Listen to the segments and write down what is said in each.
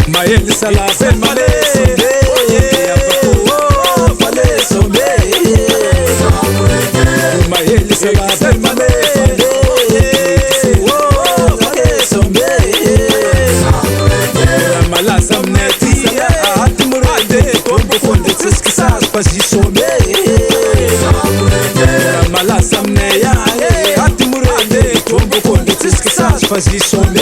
Maeli sala sen male Maeli sala sen male Mala samneti sala atimurade Tombo fonde tiski sas pasi some Mala samne ya atimurade Tombo fonde tiski sas pasi some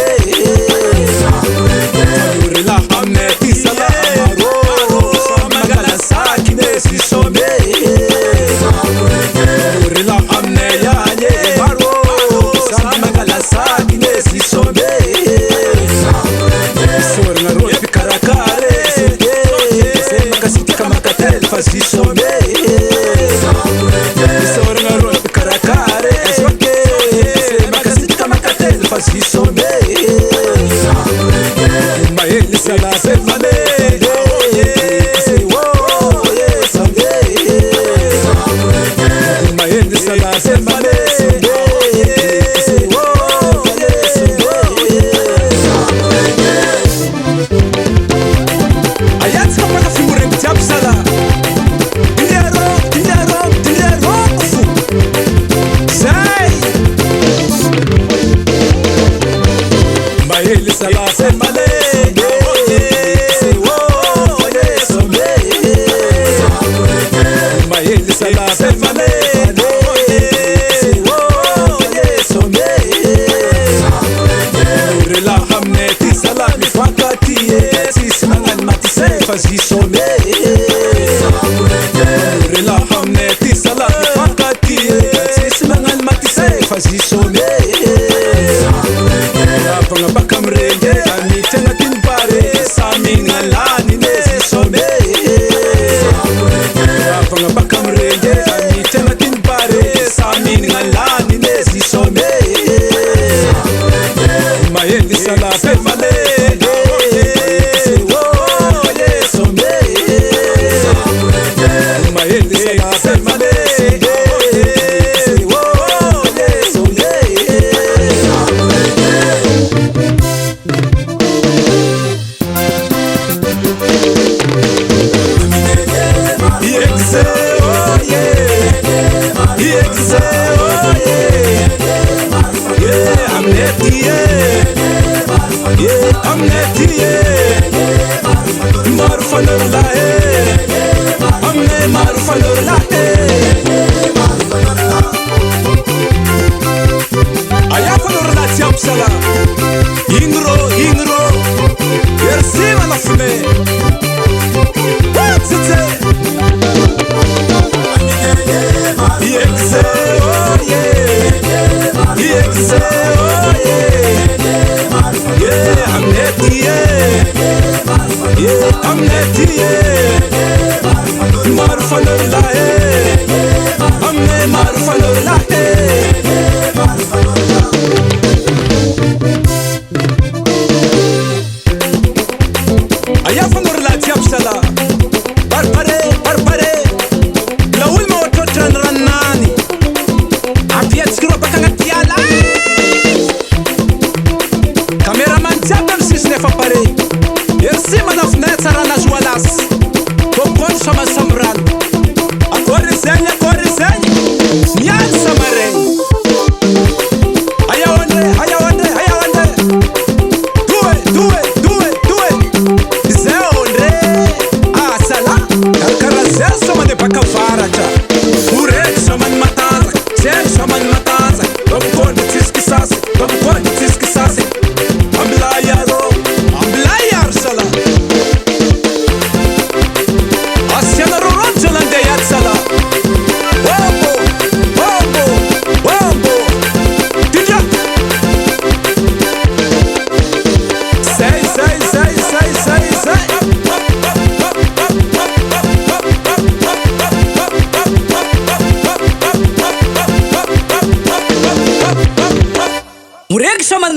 Fazi some Rela hamneti sala fakati Sismangan mati say fazi some Panga bakam renge Ami tenga tinpare Sami ngalani nesi some Panga bakam renge Ami tenga tinpare Sami ngalani nesi some Maeli sala pefale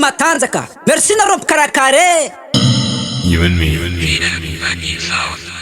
Matanzaka, merci na romp karakare. You and me, I need love.